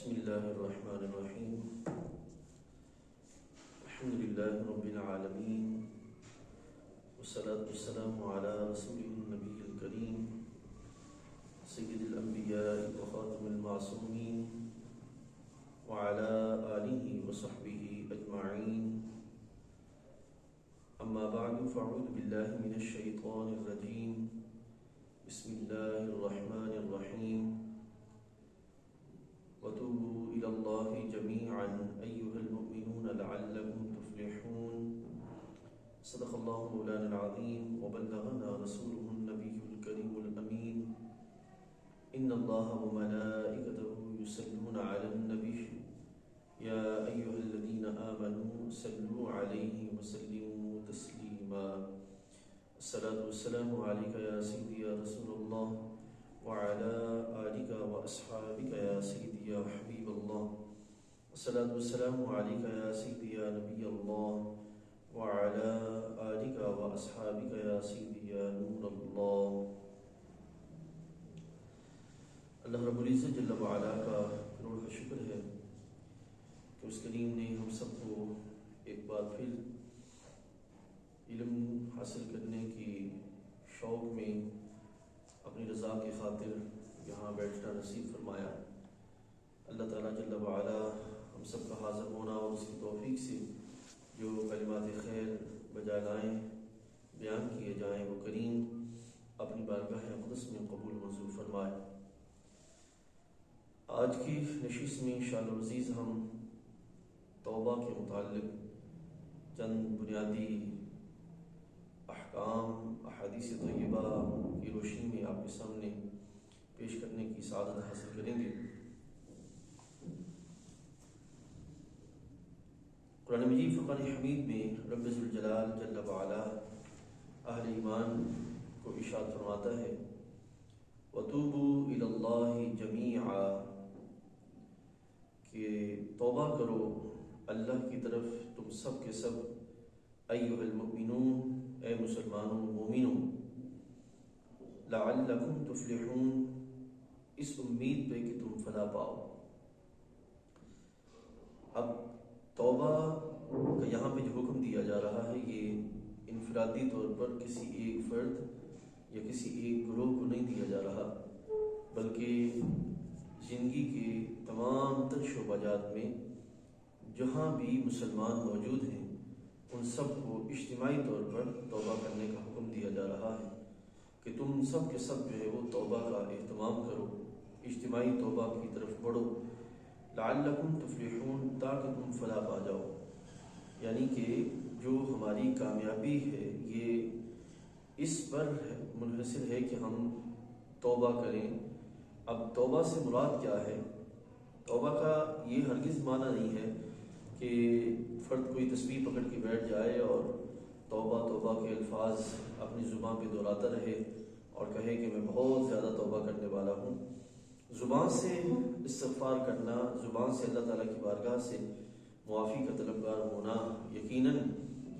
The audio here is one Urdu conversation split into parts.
بسم الله الرحمن الرحيم. الحمد لله رب العالمين، والصلاة والسلام على رسوله النبي الكريم سيد الأنبياء وخاتم المعصومين وعلى آله وصحبه أجمعين. أما بعد، فأعوذ بالله من الشيطان الرجيم. بسم الله الرحمن الرحيم. وتوبوا إلى الله جميعا أيها المؤمنون لعلكم تفلحون. صدق الله مولانا العظيم وبلغنا رسوله النبي الكريم الأمين. إن الله وملائكته يصلون على النبي يا أيها الذين آمنوا صلوا عليه وسلموا تسليما. الصلاة والسلام عليك يا سيدي يا رسول الله وعلى آلك وأصحابك يا سيدي يا حبيب الله. الصلاة والسلام عليك يا سيدي يا نبي الله وعلى آلك وأصحابك يا سيدي يا نور الله. اللہ رب العزت جل وعلا کا کروڑ کا شکر ہے کہ اس کریم نے ہم سب کو ایک بار پھر علم حاصل کرنے کی شوق میں اپنی رضا کی خاطر یہاں بیٹھنا نصیب فرمایا. اللہ تعالیٰ جل وعلا ہم سب کا حاضر ہونا اور اس کی توفیق سے جو کلمات خیر بجا لائیں بیان کیے جائیں وہ کریم اپنی بارگاہ اقدس میں قبول منظور فرمائے. آج کی نشست میں انشاءاللہ عزیز ہم توبہ کے متعلق چند بنیادی احکام احادیث طیبہ کی روشنی میں آپ کے سامنے پیش کرنے کی سعادت حاصل کریں گے. قرآن مجید فرقان حمید میں رب ذوالجلال جل وعلا اہل ایمان کو ارشاد فرماتا ہے وَتُوبُوا إِلَى اللَّهِ جَمِيعًا، کہ توبہ کرو اللہ کی طرف تم سب کے سب. ایھا المؤمنون، اے مسلمانوں مومنوں. لعلکم تفلحون، اس امید پہ کہ تم فلاح پاؤ. اب توبہ کا یہاں پہ جو حکم دیا جا رہا ہے یہ انفرادی طور پر کسی ایک فرد یا کسی ایک گروہ کو نہیں دیا جا رہا، بلکہ زندگی کے تمام تر شعبہ جات میں جہاں بھی مسلمان موجود ہیں ان سب کو اجتماعی طور پر توبہ کرنے کا حکم دیا جا رہا ہے کہ تم سب کے سب جو ہے وہ توبہ کا اہتمام کرو، اجتماعی توبہ کی طرف بڑھو. لعلکم تفلحون، تاکہ تم فلاح پا جاؤ. یعنی کہ جو ہماری کامیابی ہے یہ اس پر منحصر ہے کہ ہم توبہ کریں. اب توبہ سے مراد کیا ہے؟ توبہ کا یہ ہرگز معنی نہیں ہے کہ فرد کوئی تسبیح پکڑ کے بیٹھ جائے اور توبہ توبہ کے الفاظ اپنی زبان پہ دہراتا رہے اور کہے کہ میں بہت زیادہ توبہ کرنے والا ہوں. زبان سے استغفار کرنا، زبان سے اللہ تعالیٰ کی بارگاہ سے معافی کا طلبگار ہونا یقیناً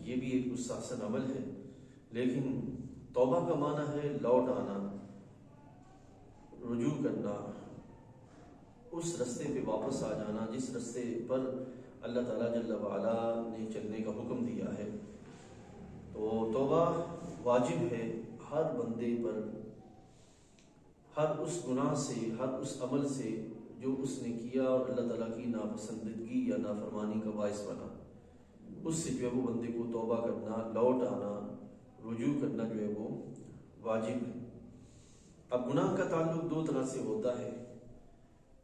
یہ بھی ایک مستحسن عمل ہے، لیکن توبہ کا معنی ہے لوٹ آنا، رجوع کرنا، اس رستے پہ واپس آ جانا جس رستے پر اللہ تعالیٰ جل وعلا نے چلنے کا حکم دیا ہے. تو توبہ واجب ہے ہر بندے پر، ہر اس گناہ سے، ہر اس عمل سے جو اس نے کیا اور اللہ تعالیٰ کی ناپسندیدگی یا نافرمانی کا باعث بنا. اس سے جو ہے وہ بندے کو توبہ کرنا، لوٹ آنا، رجوع کرنا جو ہے وہ واجب ہے. اب گناہ کا تعلق دو طرح سے ہوتا ہے،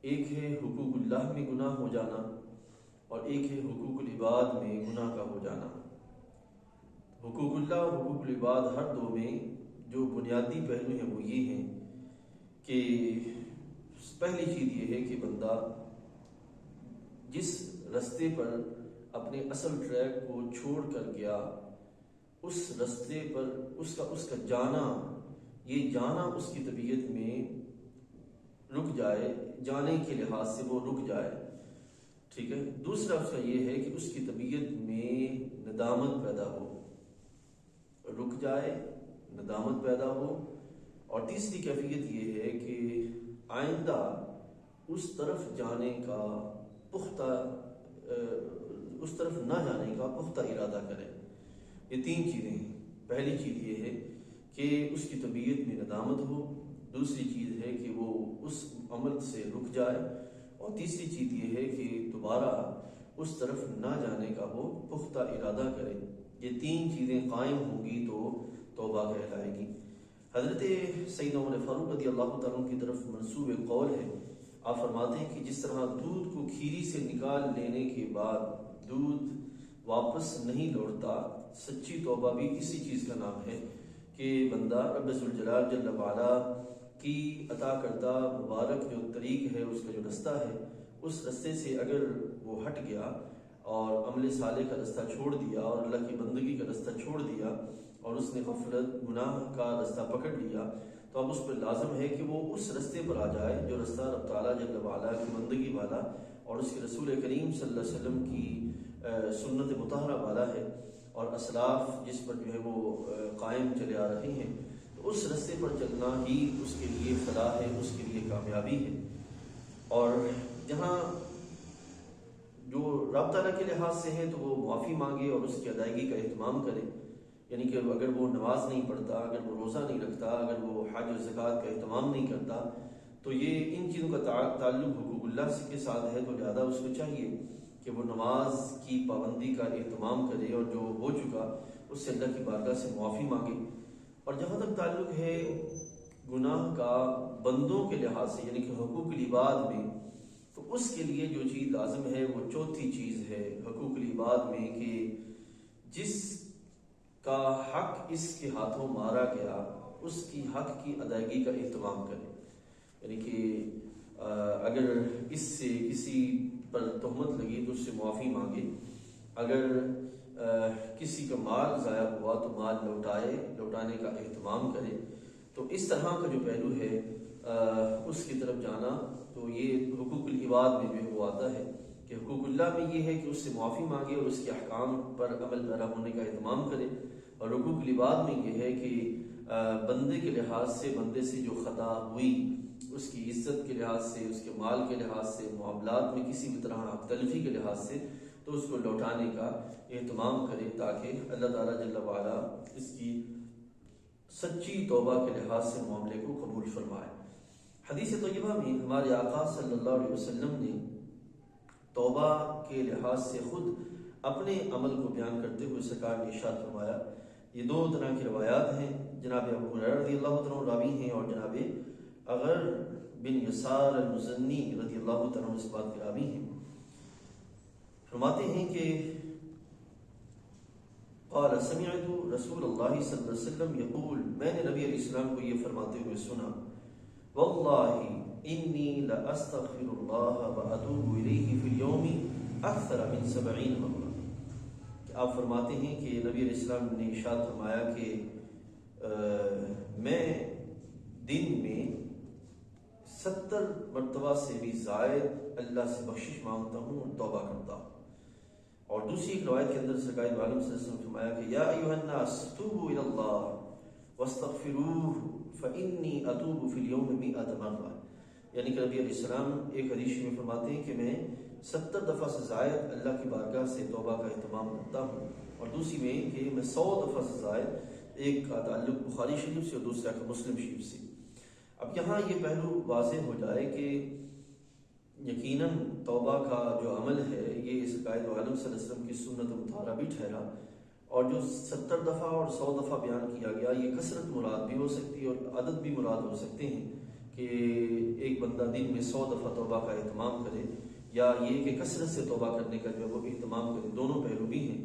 ایک ہے حقوق اللہ میں گناہ ہو جانا اور ایک ہے حقوق العباد میں گناہ کا ہو جانا. حقوق اللہ اور حقوق العباد ہر دو میں جو بنیادی پہلو ہیں وہ یہ ہیں کہ پہلی چیز یہ ہے کہ بندہ جس رستے پر اپنے اصل ٹریک کو چھوڑ کر گیا اس رستے پر اس کا جانا، یہ جانا اس کی طبیعت میں رک جائے، جانے کے لحاظ سے وہ رک جائے. ٹھیک ہے. دوسرا اس کا یہ ہے کہ اس کی طبیعت میں ندامت پیدا ہو، رک جائے، ندامت پیدا ہو. اور تیسری کیفیت یہ ہے کہ آئندہ اس طرف جانے کا پختہ اس طرف نہ جانے کا پختہ ارادہ کرے۔ یہ 3 چیزیں ہیں۔ پہلی چیز یہ ہے کہ اس کی طبیعت میں ندامت ہو، دوسری چیز ہے کہ وہ اس عمل سے رک جائے، اور تیسری چیز یہ ہے کہ دوبارہ اس طرف نہ جانے کا وہ پختہ ارادہ کرے۔ یہ 3 چیزیں قائم ہوں گی تو توبہ کہلائے گی۔ حضرت سیدنا عمر فاروق رضی اللہ تعالیٰ عنہ کی طرف منسوب قول ہے، آپ فرماتے ہیں کہ جس طرح دودھ کو کھیری سے نکال لینے کے بعد دودھ واپس نہیں لوٹتا، سچی توبہ بھی اسی چیز کا نام ہے کہ بندہ رب ذوالجلال جل وعلا کی عطا کردہ مبارک جو طریق ہے، اس کا جو رستہ ہے، اس رستے سے اگر وہ ہٹ گیا اور عمل صالح کا رستہ چھوڑ دیا اور اللہ کی بندگی کا رستہ چھوڑ دیا اور اس نے غفلت گناہ کا رستہ پکڑ لیا، تو اب اس پر لازم ہے کہ وہ اس رستے پر آ جائے جو رستہ رب تعالیٰ جل وعلا کی بندگی والا اور اس کے رسول کریم صلی اللہ علیہ وسلم کی سنت مطہرہ والا ہے، اور اسلاف جس پر جو ہے وہ قائم چلے آ رہے ہیں۔ تو اس رستے پر چلنا ہی اس کے لیے فلاح ہے، اس کے لیے کامیابی ہے۔ اور جہاں جو رب تعالیٰ کے لحاظ سے ہے تو وہ معافی مانگے اور اس کی ادائیگی کا اہتمام کرے، یعنی کہ اگر وہ نماز نہیں پڑھتا، اگر وہ روزہ نہیں رکھتا، اگر وہ حج و زکوٰۃ کا اہتمام نہیں کرتا، تو یہ ان چیزوں کا تعلق حقوق اللہ کے ساتھ ہے، تو لہٰذا اس کو چاہیے کہ وہ نماز کی پابندی کا اہتمام کرے اور جو ہو چکا اس سے اللہ کی بارگاہ سے معافی مانگے۔ اور جہاں تک تعلق ہے گناہ کا بندوں کے لحاظ سے، یعنی کہ حقوق العباد میں، تو اس کے لیے جو چیز لازم ہے وہ 4تھی چیز ہے حقوق العباد میں، کہ جس کا حق اس کے ہاتھوں مارا گیا اس کی حق کی ادائیگی کا اہتمام کرے، یعنی کہ اگر اس سے کسی پر تہمت لگی تو اس سے معافی مانگے، اگر کسی کا مال ضائع ہوا تو مال لوٹانے کا اہتمام کرے۔ تو اس طرح کا جو پہلو ہے اس کی طرف جانا، تو یہ حقوق العباد میں جو وہ آتا ہے کہ حقوق اللہ میں یہ ہے کہ اس سے معافی مانگے اور اس کے احکام پر عمل پیرا ہونے کا اہتمام کرے، اور حقوق العباد میں یہ ہے کہ بندے کے لحاظ سے بندے سے جو خطا ہوئی، اس کی عزت کے لحاظ سے، اس کے مال کے لحاظ سے، معاملات میں کسی بھی طرح حق تلفی کے لحاظ سے، تو اس کو لوٹانے کا اہتمام کرے تاکہ اللہ تعالیٰ جل وعلا اس کی سچی توبہ کے لحاظ سے معاملے کو قبول فرمائے۔ حدیث طیبہ میں ہمارے آقا صلی اللہ علیہ وسلم نے توبہ کے لحاظ سے خود اپنے عمل کو بیان کرتے ہوئے سرکار نے ارشاد فرمایا۔ یہ 2 طرح کی روایات ہیں، جناب ابو ہریرہ رضی اللہ عنہ راوی ہیں اور جناب اغر بن یسار المزنی رضی اللہ عنہ اس بات کے راوی ہیں۔ فرماتے ہیں کہ قال سمعت رسول اللہ صلی اللہ علیہ وسلم یقول، میں نے نبی علیہ السلام کو یہ فرماتے ہوئے سنا، واللہ انی لاستغفر اللہ واتوب الیہ فی اليوم اکثر من 70 مرہ۔ آپ فرماتے ہیں کہ نبی علیہ السلام نے ارشاد فرمایا کہ میں دن میں 70 مرتبہ سے بھی زائد اللہ سے بخشش مانگتا ہوں اور توبہ کرتا ہوں۔ اور دوسری ایک روایت کے اندر سرکار دو عالم صلی اللہ علیہ وسلم نے فرمایا کہ یا ایھا الناس توبوا الی اللہ واستغفروہ فانی اتوب فی اليوم 100 مرہ، یعنی کہ نبی علیہ السلام ایک حدیث میں فرماتے ہیں کہ میں 70 دفعہ سے زائد اللہ کی بارگاہ سے توبہ کا اہتمام کرتا ہوں، اور دوسری میں کہ میں 100 دفعہ سے زائد، ایک کا تعلق بخاری شریف سے اور دوسرا کا مسلم شریف سے۔ اب یہاں یہ پہلو واضح ہو جائے کہ یقیناً توبہ کا جو عمل ہے یہ سرکار دو عالم صلی اللہ علیہ وسلم کی سنت مطہرہ بھی ٹھہرا، اور جو 70 دفعہ اور 100 دفعہ بیان کیا گیا یہ کثرت مراد بھی ہو سکتی ہے اور عدد بھی مراد ہو سکتے ہیں، کہ ایک بندہ دن میں 100 دفعہ توبہ کا اہتمام کرے، یا یہ کہ کثرت سے توبہ کرنے کا جو ہے وہ اہتمام کرے، دونوں پہلو بھی ہیں۔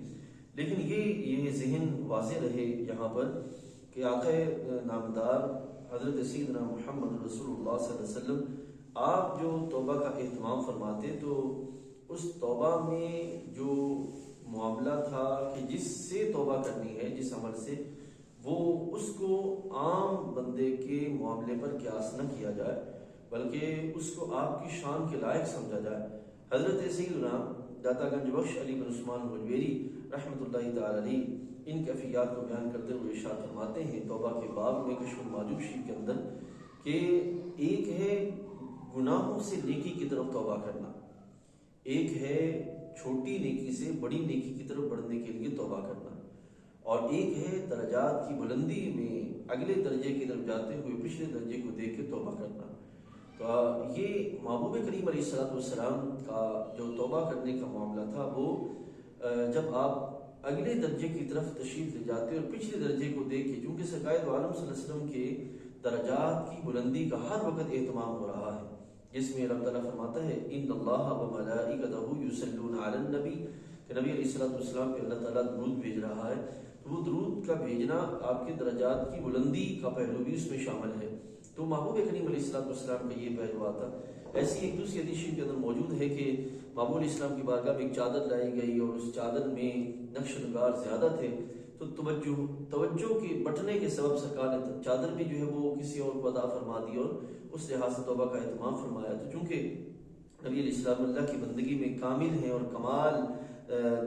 لیکن یہ ذہن واضح رہے یہاں پر کہ آقا نامدار حضرت سیدنا محمد رسول اللہ صلی اللہ علیہ وسلم آپ جو توبہ کا اہتمام فرماتے تو اس توبہ میں جو معاملہ تھا کہ جس سے توبہ کرنی ہے، جس عمل سے، وہ اس کو عام بندے کے معاملے پر قیاس نہ کیا جائے بلکہ اس کو آپ کی شان کے لائق سمجھا جائے۔ حضرت سیدنا داتا گنج بخش علی بن عثمان حجویری رحمۃ اللہ تعالی علیہ ان کیفیات کو بیان کرتے ہوئے ارشاد فرماتے ہیں توبہ کے باب میں کشف المحجوب شریف کے اندر کہ ایک ہے گناہوں سے نیکی کی طرف توبہ کرنا، ایک ہے چھوٹی نیکی سے بڑی نیکی کی طرف بڑھنے کے لیے توبہ کرنا، اور ایک ہے درجات کی بلندی میں اگلے درجے کی طرف جاتے ہوئے پچھلے درجے کو دیکھ کے توبہ کرنا۔ تو یہ محبوب کریم علیہ السلام کا جو توبہ کرنے کا معاملہ تھا، وہ جب آپ اگلے درجے کی طرف تشریف لے جاتے اور پچھلے درجے کو دیکھ کے، چونکہ سرکار دو عالم صلی اللہ علیہ وسلم کے درجات کی بلندی کا ہر وقت اہتمام ہو رہا ہے، جس میں اللہ تعالیٰ فرماتا ہے ان اللہ و ملائکتہ یصلون علی النبی، کہ نبی علیہ السلام پہ اللہ تعالیٰ درود بھیج رہا ہے، تو وہ درود کا بھیجنا آپ کے درجات کی بلندی کا پہلو بھی اس میں شامل ہے۔ تو محبوب کریم علیہ السلام کا یہ پہلو آتا۔ ایسی ایک دوسری حدیث شریف کے اندر موجود ہے کہ محبوب علیہ السلام کی بارگاہ میں ایک چادر لائی گئی اور اس چادر میں نقش نگار زیادہ تھے، تو توجہ کے بٹنے کے سبب سرکار نے چادر بھی جو ہے وہ کسی اور کو عطا فرما دی اور اس لحاظ سے توبہ کا اہتمام فرمایا۔ تو چونکہ نبی علیہ السلام اللہ کی بندگی میں کامل ہیں اور کمال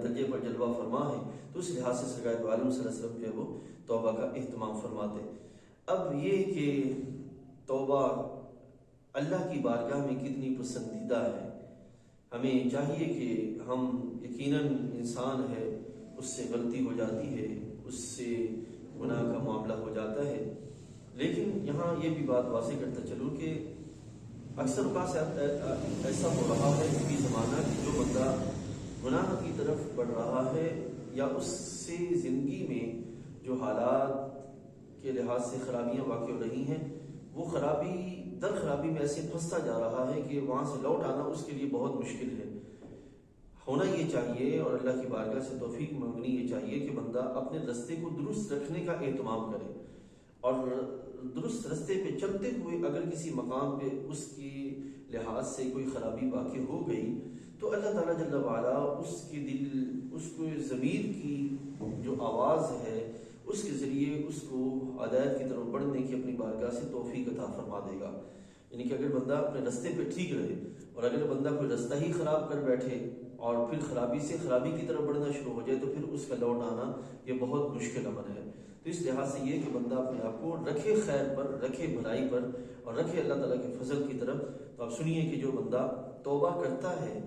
درجے پر جلوہ فرما ہے، تو اس لحاظ سے سرکار دو عالم صلی اللہ علیہ وسلم جو ہے وہ توبہ کا اہتمام فرماتے۔ اب یہ کہ توبہ اللہ کی بارگاہ میں کتنی پسندیدہ ہے، ہمیں چاہیے کہ ہم یقیناً انسان ہے، اس سے غلطی ہو جاتی ہے، اس سے گناہ کا معاملہ ہو جاتا ہے، لیکن یہاں یہ بھی بات واضح کرتا چلوں کہ اکثر اوقات ایسا ہو رہا ہے کہ زمانہ کہ جو بندہ گناہ کی طرف بڑھ رہا ہے یا اس سے زندگی میں جو حالات کے لحاظ سے خرابیاں واقع ہو رہی ہیں، وہ خرابی در خرابی میں ایسے پھنستا جا رہا ہے کہ وہاں سے لوٹ آنا اس کے لیے بہت مشکل ہے۔ ہونا یہ چاہیے اور اللہ کی بارگاہ سے توفیق مانگنی یہ چاہیے کہ بندہ اپنے رستے کو درست رکھنے کا اہتمام کرے، اور درست رستے پہ چلتے ہوئے اگر کسی مقام پہ اس کی لحاظ سے کوئی خرابی واقع ہو گئی تو اللہ تعالیٰ جل وعلا اس کے دل، اس کو ضمیر کی جو آواز ہے اس کے ذریعے اس کو ہدایت کی طرف بڑھنے کی اپنی بارگاہ سے توفیق عطا فرما دے گا۔ یعنی کہ اگر بندہ اپنے رستے پہ ٹھیک رہے، اور اگر بندہ کوئی رستہ ہی خراب کر بیٹھے اور پھر خرابی سے خرابی کی طرف بڑھنا شروع ہو جائے تو پھر اس کا لوٹ آنا یہ بہت مشکل عمل ہے۔ تو اس لحاظ سے یہ کہ بندہ اپنے آپ کو رکھے خیر پر، رکھے بھلائی پر، اور رکھے اللہ تعالیٰ کے فضل کی طرف۔ تو آپ سنیے کہ جو بندہ توبہ کرتا ہے،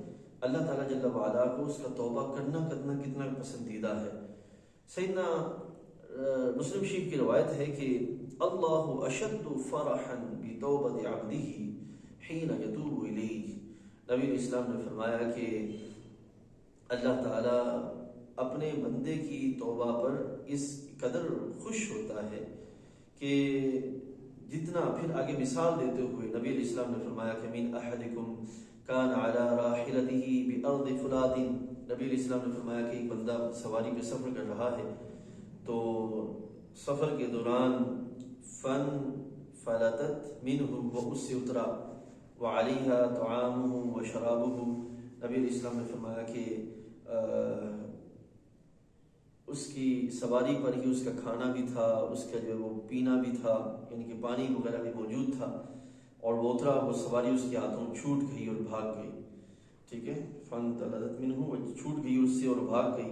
اللہ تعالیٰ جل وعلا کو اس کا توبہ کرنا کتنا پسندیدہ ہے۔ سیدنا مسلم شریف کی روایت ہے کہ اللہ اشد فرحا بتوبۃ عبدہ حین یتوب الیہ، نبی علیہ السلام نے فرمایا کہ اللہ تعالیٰ اپنے بندے کی توبہ پر اس قدر خوش ہوتا ہے کہ جتنا، پھر آگے مثال دیتے ہوئے نبی علیہ السلام نے فرمایا کہ من احدکم کان علی راحلتہ بارض فلات، نبی علیہ السلام نے فرمایا کہ ایک بندہ سواری پہ سفر کر رہا ہے، تو سفر کے دوران فن فلتت منہ، وہ اس سے اترا، وعلیہا طعامہ وشرابہ، نبی علیہ السلام نے فرمایا کہ اس کی سواری پر ہی اس کا کھانا بھی تھا، اس کا جو وہ پینا بھی تھا، یعنی کہ پانی وغیرہ بھی موجود تھا، اور وہ اترا، وہ سواری اس کے ہاتھوں چھوٹ گئی اور بھاگ گئی، ٹھیک ہے، فن فلتت منہ، وہ چھوٹ گئی اس سے اور بھاگ گئی،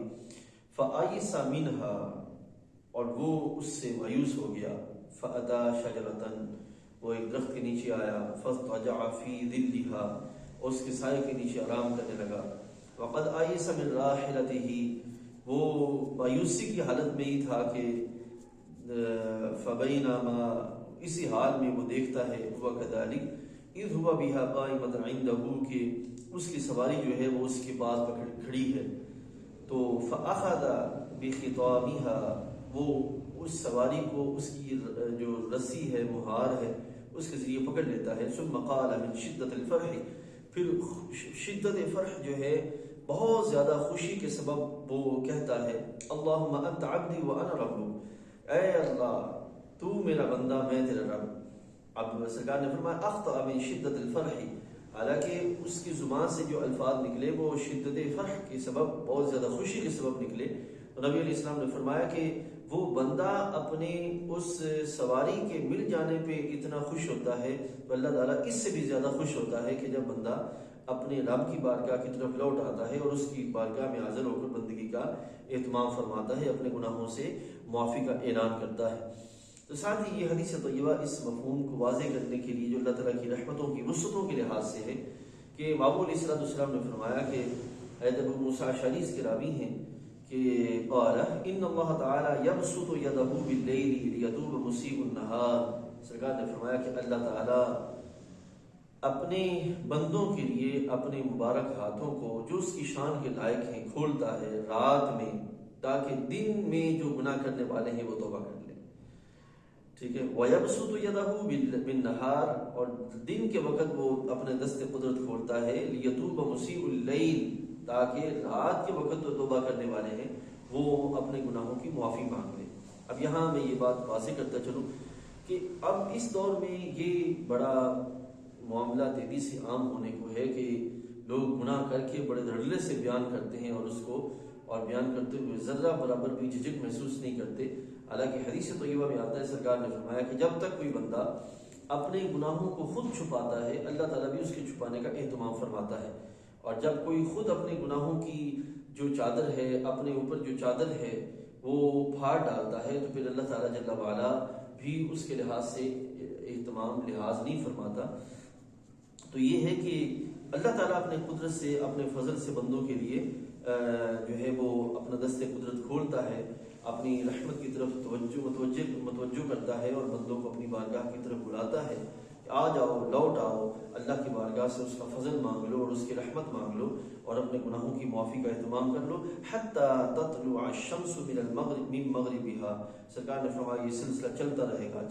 فآئس منہا، اور وہ اس سے مایوس ہو گیا، فأتا شجرتن، وہ ایک درخت کے نیچے آیا، فاضطجع فی ظلھا، اور اس کے سائے کے نیچے آرام کرنے لگا، وقد آئس من راحلتہ، وہ مایوسی کی حالت میں ہی تھا کہ فبینما، اسی حال میں وہ دیکھتا ہے، ہوا کذالک اذ ہوا بہا قائمۃ عندہ، کہ اس کی سواری جو ہے وہ اس کے پاس پکڑ کھڑی ہے، تو فاخذ بخطامها، وہ اس سواری کو اس کی جو رسی ہے، مہار ہے، اس کے ذریعے پکڑ لیتا ہے، ثم قال من شدت الفرح، پھر شدت فرح جو ہے بہت زیادہ خوشی کے سبب وہ کہتا ہے اللہم انت عبدی وانا ربک، اے اللہ تو میرا بندہ میں تیرا رب۔ اب سرکار نے فرمایا اخطأ من شدت الفرح، حالانکہ اس کی زبان سے جو الفاظ نکلے وہ شدت فرح کے سبب، بہت زیادہ خوشی کے سبب نکلے، تو نبی علیہ السلام نے فرمایا کہ وہ بندہ اپنے اس سواری کے مل جانے پہ اتنا خوش ہوتا ہے، تو اللہ تعالیٰ اس سے بھی زیادہ خوش ہوتا ہے کہ جب بندہ اپنے رب کی بارگاہ کی طرف لوٹ آتا ہے اور اس کی بارگاہ میں حاضر ہو کر بندگی کا اہتمام فرماتا ہے، اپنے گناہوں سے معافی کا اعلان کرتا ہے۔ تو ساتھ ہی یہ حدیث طیبہ اس مفہوم کو واضح کرنے کے لیے جو اللہ تعالیٰ کی رحمتوں کی وسعتوں کے لحاظ سے ہے کہ بابو علیہ السلام نے فرمایا کہ حضرت ابو موسیٰ اشعری اس کے راوی ہیں کہ قال ان اللہ تعالی یبسط یدہ باللیل لیتوب مسیء النہار، سرکار نے فرمایا کہ اللہ تعالی اپنے بندوں کے لیے اپنے مبارک ہاتھوں کو جو اس کی شان کے لائق ہیں کھولتا ہے رات میں، تاکہ دن میں جو گناہ کرنے والے ہیں وہ توبہ کر لیں، ٹھیک ہے۔ وَيَبْسُطُ يَدَهُ بِالنَّهَارِ، اور دن کے وقت وہ اپنے دست قدرت کھولتا ہے لِيَتُوبَ مُسِيءُ اللَّيْلِ، تاکہ رات کے وقت جو توبہ کرنے والے ہیں وہ اپنے گناہوں کی معافی مانگ لیں۔ اب یہاں میں یہ بات واضح کرتا چلوں کہ اب اس دور میں یہ بڑا معاملہ تیزی سے عام ہونے کو ہے کہ لوگ گناہ کر کے بڑے دھڑلے سے بیان کرتے ہیں اور بیان کرتے ہوئے ذرہ برابر بھی جھجک محسوس نہیں کرتے، حالانکہ حدیث طیبہ میں آتا ہے سرکار نے فرمایا کہ جب تک کوئی بندہ اپنے گناہوں کو خود چھپاتا ہے اللہ تعالیٰ بھی اس کے چھپانے کا اہتمام فرماتا ہے، اور جب کوئی خود اپنے گناہوں کی جو چادر ہے اپنے اوپر جو چادر ہے وہ پھاڑ ڈالتا ہے تو پھر اللہ تعالیٰ جل وعلا بھی اس کے لحاظ سے اہتمام لحاظ نہیں فرماتا۔ تو یہ ہے کہ اللہ تعالیٰ اپنے قدرت سے اپنے فضل سے بندوں کے لیے جو ہے وہ اپنا دست قدرت کھولتا ہے، اپنی رحمت کی طرف متوجہ کرتا ہے اور بندوں کو اپنی بارگاہ کی طرف بلاتا ہے کہ آ جاؤ، لوٹ آؤ، اللہ کی بارگاہ سے اس کا فضل مانگ لو اور اس کی رحمت مانگ لو اور اپنے گناہوں کی معافی کا اہتمام کر لو۔ حتی تطلع الشمس من مغربها، سرکار نے فرمایا یہ سلسلہ چلتا رہے گا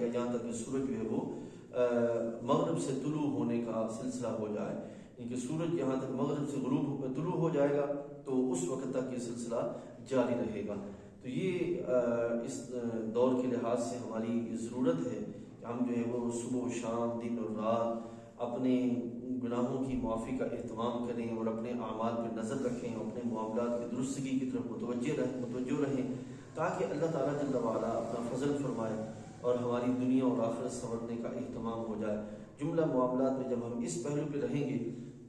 جہاں تک کہ سورج جو ہے وہ مغرب سے طلوع ہونے کا سلسلہ ہو جائے، کہ سورج یہاں تک مغرب سے طلوع ہو جائے گا تو اس وقت تک یہ سلسلہ جاری رہے گا۔ تو یہ اس دور کے لحاظ سے ہماری ضرورت ہے کہ ہم جو ہے وہ صبح و شام دن اور رات اپنے گناہوں کی معافی کا اہتمام کریں اور اپنے اعمال پر نظر رکھیں، اپنے معاملات کی درستگی کی طرف متوجہ رہیں تاکہ اللہ تعالیٰ جل وعلا اپنا فضل فرمائے اور ہماری دنیا اور آخرت سنورنے کا اہتمام ہو جائے۔ جملہ معاملات میں جب ہم اس پہلو پہ رہیں گے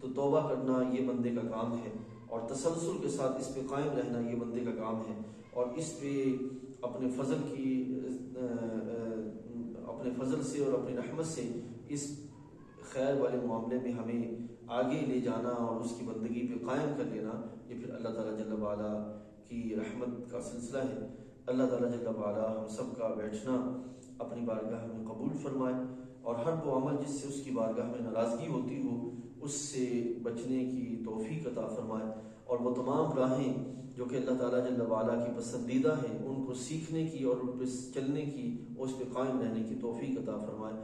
تو توبہ کرنا یہ بندے کا کام ہے، اور تسلسل کے ساتھ اس پہ قائم رہنا یہ بندے کا کام ہے، اور اس پہ اپنے فضل سے اور اپنی رحمت سے اس خیر والے معاملے میں ہمیں آگے لے جانا اور اس کی بندگی پہ قائم کر لینا، یہ پھر اللہ تعالیٰ جل وعلا کی رحمت کا سلسلہ ہے۔ اللہ تعالیٰ جل وعلا ہم سب کا بیٹھنا اپنی بارگاہ میں قبول فرمائے، اور ہر وہ عمل جس سے اس کی بارگاہ میں ناراضگی ہوتی ہو اس سے بچنے کی توفیق عطا فرمائے، اور وہ تمام راہیں جو کہ اللہ تعالیٰ جل وعلا کی پسندیدہ ہیں ان کو سیکھنے کی اور ان پہ چلنے کی اور اس پہ قائم رہنے کی توفیق عطا فرمائے۔